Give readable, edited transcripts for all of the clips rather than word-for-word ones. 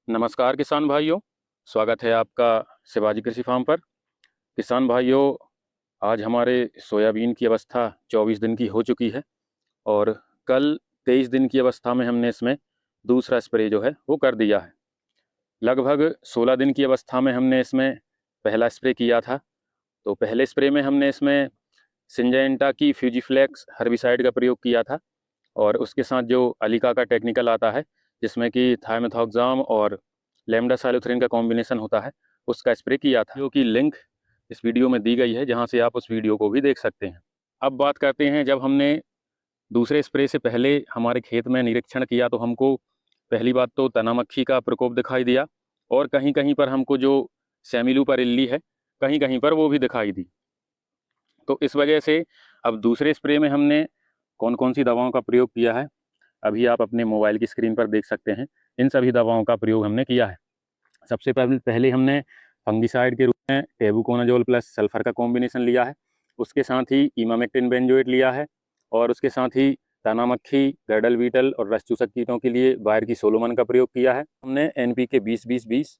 नमस्कार किसान भाइयों, स्वागत है आपका शिवाजी कृषि फार्म पर। किसान भाइयों, आज हमारे सोयाबीन की अवस्था 24 दिन की हो चुकी है और कल 23 दिन की अवस्था में हमने इसमें दूसरा स्प्रे जो है वो कर दिया है। लगभग 16 दिन की अवस्था में हमने इसमें पहला स्प्रे किया था। तो पहले स्प्रे में हमने इसमें सिंजेंटा की फ्यूजीफ्लेक्स हर्बिसाइड का प्रयोग किया था और उसके साथ जो अलीका का टेक्निकल आता है जिसमें कि थाइमेथॉक्साम और लैम्डा साइलोथ्रिन का कॉम्बिनेशन होता है, उसका स्प्रे किया था, जो कि लिंक इस वीडियो में दी गई है, जहां से आप उस वीडियो को भी देख सकते हैं। अब बात करते हैं, जब हमने दूसरे स्प्रे से पहले हमारे खेत में निरीक्षण किया तो हमको पहली बात तो तना मक्खी का प्रकोप दिखाई दिया और कहीं कहीं पर हमको जो सेमिलूपर इल्ली है कहीं कहीं पर वो भी दिखाई दी। तो इस वजह से अब दूसरे स्प्रे में हमने कौन कौन सी दवाओं का प्रयोग किया है, अभी आप अपने मोबाइल की स्क्रीन पर देख सकते हैं। इन सभी दवाओं का प्रयोग हमने किया है। सबसे पहले हमने फंगिसाइड के रूप में टेबुकोनाजोल प्लस सल्फर का कॉम्बिनेशन लिया है। उसके साथ ही इमामेक्टिन बेंजोएट लिया है और उसके साथ ही तना मक्खी, गर्डल बीटल और रस चूसक कीटों के लिए बायर की सोलोमन का प्रयोग किया है। हमने NPK 20-20-20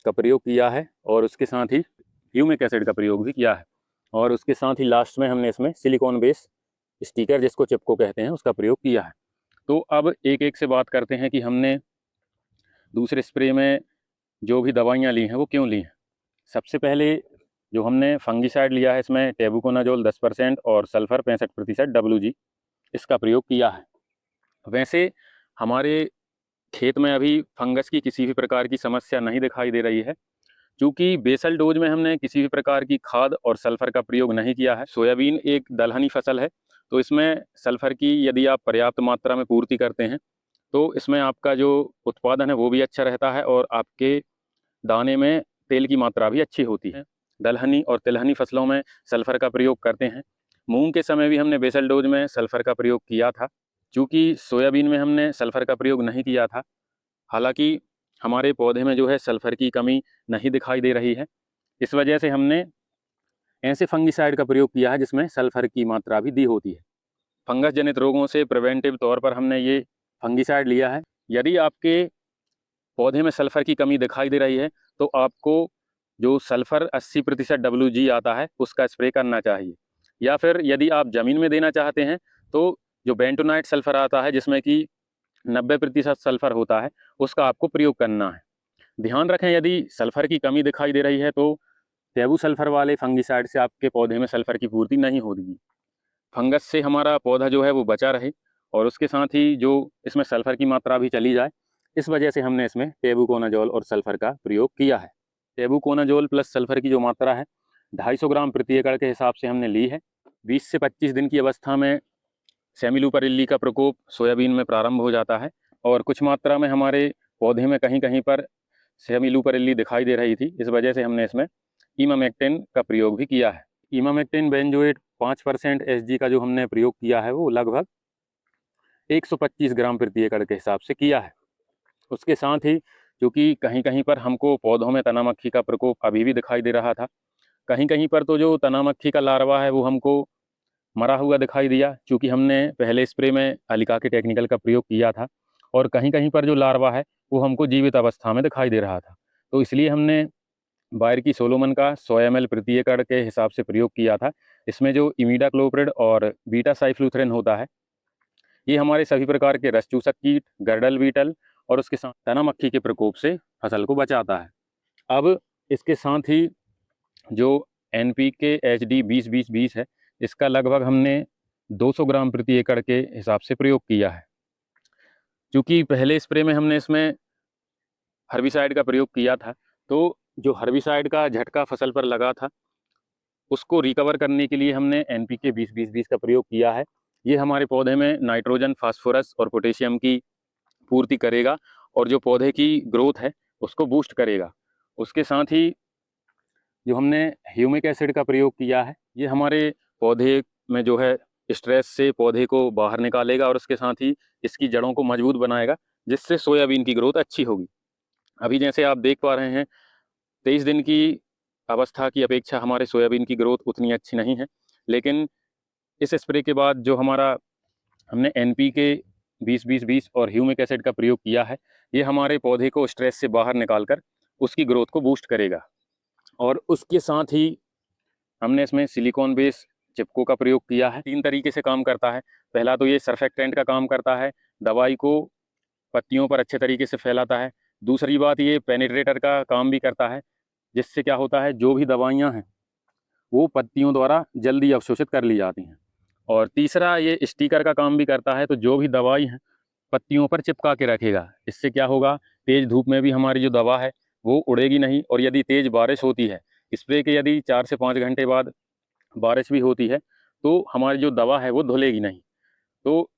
का प्रयोग किया है और उसके साथ ही ह्यूमिक एसिड का प्रयोग भी किया है और उसके साथ ही लास्ट में हमने इसमें सिलिकॉन बेस स्टिकर, जिसको चिपको कहते हैं, उसका प्रयोग किया है। तो अब एक एक से बात करते हैं कि हमने दूसरे स्प्रे में जो भी दवाइयाँ ली हैं वो क्यों ली हैं। सबसे पहले जो हमने फंगिसाइड लिया है, इसमें टेबुकोनाजोल 10% और सल्फर 65% WG इसका प्रयोग किया है। वैसे हमारे खेत में अभी फंगस की किसी भी प्रकार की समस्या नहीं दिखाई दे रही है, क्योंकि बेसल डोज में हमने किसी भी प्रकार की खाद और सल्फर का प्रयोग नहीं किया है। सोयाबीन एक दलहनी फसल है, तो इसमें सल्फर की यदि आप पर्याप्त मात्रा में पूर्ति करते हैं तो इसमें आपका जो उत्पादन है वो भी अच्छा रहता है और आपके दाने में तेल की मात्रा भी अच्छी होती है। दलहनी और तिलहनी फसलों में सल्फर का प्रयोग करते हैं। मूंग के समय भी हमने बेसल डोज में सल्फर का प्रयोग किया था। चूँकि सोयाबीन में हमने सल्फर का प्रयोग नहीं किया था, हालांकि हमारे पौधे में जो है सल्फर की कमी नहीं दिखाई दे रही है, इस वजह से हमने ऐसे फंगिसाइड का प्रयोग किया है जिसमें सल्फर की मात्रा भी दी होती है। फंगस जनित रोगों से प्रिवेंटिव तौर पर हमने ये फंगिसाइड लिया है। यदि आपके पौधे में सल्फर की कमी दिखाई दे रही है तो आपको जो सल्फर 80% WG आता है उसका स्प्रे करना चाहिए, या फिर यदि आप ज़मीन में देना चाहते हैं तो जो बेंटोनाइट सल्फर आता है जिसमें कि 90% सल्फर होता है उसका आपको प्रयोग करना है। ध्यान रखें, यदि सल्फर की कमी दिखाई दे रही है तो टेबू सल्फर वाले फंगिसाइड से आपके पौधे में सल्फर की पूर्ति नहीं होगी। फंगस से हमारा पौधा जो है वो बचा रहे और उसके साथ ही जो इसमें सल्फर की मात्रा भी चली जाए, इस वजह से हमने इसमें टेबुकोनाजोल और सल्फर का प्रयोग किया है। टेबुकोनाजोल प्लस सल्फर की जो मात्रा है 250 ग्राम प्रति एकड़ के हिसाब से हमने ली है। 20 से 25 दिन की अवस्था में सेमिलूपर इल्ली का प्रकोप सोयाबीन में प्रारंभ हो जाता है और कुछ मात्रा में हमारे पौधे में कहीं कहीं पर सेमिलूपर इल्ली दिखाई दे रही थी। इस वजह से हमने इसमें इमामेक्टिन का प्रयोग भी किया है। इमामेक्टिन बेंजोएट 5% SG का जो हमने प्रयोग किया है वो लगभग 125 ग्राम प्रति एकड़ के हिसाब से किया है। उसके साथ ही क्योंकि कहीं कहीं पर हमको पौधों में तना मक्खी का प्रकोप अभी भी दिखाई दे रहा था, कहीं कहीं पर तो जो तना मक्खी का लार्वा है वो हमको मरा हुआ दिखाई दिया, क्योंकि हमने पहले स्प्रे में अलिका के टेक्निकल का प्रयोग किया था और कहीं कहीं पर जो लार्वा है वो हमको जीवित अवस्था में दिखाई दे रहा था। तो इसलिए हमने बायर की सोलोमन का 100 ml प्रति एकड़ के हिसाब से प्रयोग किया था। इसमें जो इमीडाक्लोप्रिड और बीटा साइफ्लूथ्रिन होता है, ये हमारे सभी प्रकार के रस चूसक कीट, गर्डल बीटल और उसके साथ तना मक्खी के प्रकोप से फसल को बचाता है। अब इसके साथ ही जो NPK HD 20-20-20 है, इसका लगभग हमने 200 ग्राम प्रति एकड़ के हिसाब से प्रयोग किया है। क्योंकि पहले स्प्रे में हमने इसमें हर्बिसाइड का प्रयोग किया था, तो जो हर्बिसाइड का झटका फसल पर लगा था उसको रिकवर करने के लिए हमने NPK 20-20-20 का प्रयोग किया है। ये हमारे पौधे में नाइट्रोजन, फास्फोरस और पोटेशियम की पूर्ति करेगा और जो पौधे की ग्रोथ है उसको बूस्ट करेगा। उसके साथ ही जो हमने ह्यूमिक एसिड का प्रयोग किया है, ये हमारे पौधे में जो है स्ट्रेस से पौधे को बाहर निकालेगा और उसके साथ ही इसकी जड़ों को मजबूत बनाएगा, जिससे सोयाबीन की ग्रोथ अच्छी होगी। अभी जैसे आप देख पा रहे हैं, 23 दिन की अवस्था की अपेक्षा हमारे सोयाबीन की ग्रोथ उतनी अच्छी नहीं है, लेकिन इस स्प्रे के बाद जो हमारा हमने NPK 20-20-20 और ह्यूमिक एसिड का प्रयोग किया है, ये हमारे पौधे को स्ट्रेस से बाहर निकाल कर उसकी ग्रोथ को बूस्ट करेगा। और उसके साथ ही हमने इसमें सिलिकॉन बेस चिपको का प्रयोग किया है। 3 तरीके से काम करता है। पहला तो ये सर्फेक्टेंट का काम करता है, दवाई को पत्तियों पर अच्छे तरीके से फैलाता है। दूसरी बात, ये पेनिट्रेटर का काम भी करता है, जिससे क्या होता है, जो भी दवाइयाँ हैं वो पत्तियों द्वारा जल्दी अवशोषित कर ली जाती हैं। और तीसरा, ये स्टिकर का काम भी करता है, तो जो भी दवाई है पत्तियों पर चिपका के रखेगा। इससे क्या होगा, तेज धूप में भी हमारी जो दवा है वो उड़ेगी नहीं। और यदि तेज बारिश होती है, स्प्रे के यदि 4 से 5 घंटे बाद बारिश भी होती है, तो हमारी जो दवा है वो धुलेगी नहीं। तो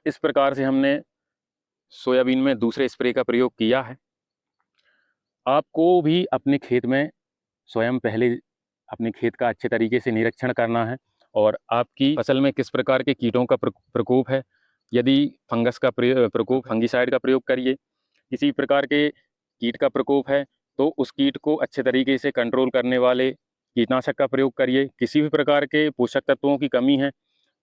इस प्रकार से हमने सोयाबीन में दूसरे स्प्रे का प्रयोग किया है। आपको भी अपने खेत में स्वयं पहले अपने खेत का अच्छे तरीके से निरीक्षण करना है और आपकी फसल में किस प्रकार के कीटों का प्रकोप है। यदि फंगस का प्रकोप, फंगिसाइड का प्रयोग करिए। किसी प्रकार के कीट का प्रकोप है तो उस कीट को अच्छे तरीके से कंट्रोल करने वाले कीटनाशक का प्रयोग करिए। किसी भी प्रकार के पोषक तत्वों की कमी है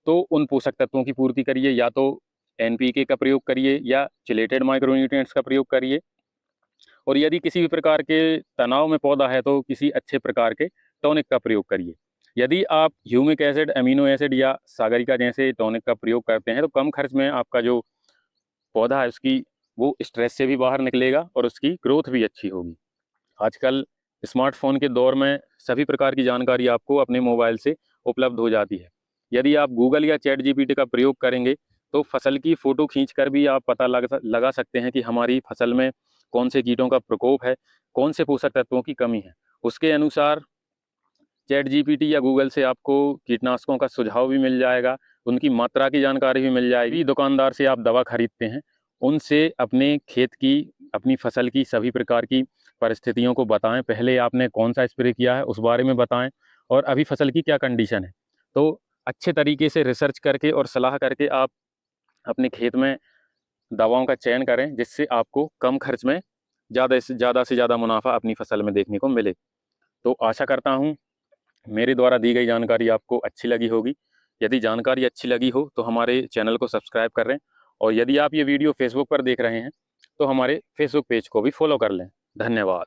तो उन पोषक तत्वों की पूर्ति करिए, या तो एनपीके का प्रयोग करिए या चिलेटेड माइक्रोन्यूट्रिएंट्स का प्रयोग करिए। और यदि किसी भी प्रकार के तनाव में पौधा है तो किसी अच्छे प्रकार के टॉनिक का प्रयोग करिए। यदि आप ह्यूमिक एसिड, अमीनो एसिड या सागरिका जैसे टॉनिक का प्रयोग करते हैं तो कम खर्च में आपका जो पौधा है उसकी वो स्ट्रेस से भी बाहर निकलेगा और उसकी ग्रोथ भी अच्छी होगी। आजकल स्मार्टफोन के दौर में सभी प्रकार की जानकारी आपको अपने मोबाइल से उपलब्ध हो जाती है। यदि आप गूगल या चैट जीपीटी का प्रयोग करेंगे तो फसल की फ़ोटो खींचकर भी आप पता लगा सकते हैं कि हमारी फसल में कौन से कीटों का प्रकोप है, कौन से पोषक तत्वों की कमी है। उसके अनुसार चैट जीपीटी या गूगल से आपको कीटनाशकों का सुझाव भी मिल जाएगा, उनकी मात्रा की जानकारी भी मिल जाएगी। दुकानदार से आप दवा खरीदते हैं, उनसे अपने खेत की, अपनी फसल की सभी प्रकार की परिस्थितियों को बताएं। पहले आपने कौन सा स्प्रे किया है उस बारे में बताएं और अभी फसल की क्या कंडीशन है। तो अच्छे तरीके से रिसर्च करके और सलाह करके आप अपने खेत में दवाओं का चयन करें, जिससे आपको कम खर्च में ज़्यादा मुनाफा अपनी फसल में देखने को मिले। तो आशा करता हूँ मेरे द्वारा दी गई जानकारी आपको अच्छी लगी होगी। यदि जानकारी अच्छी लगी हो तो हमारे चैनल को सब्सक्राइब कर लें, और यदि आप ये वीडियो फेसबुक पर देख रहे हैं तो हमारे फेसबुक पेज को भी फॉलो कर लें। धन्यवाद।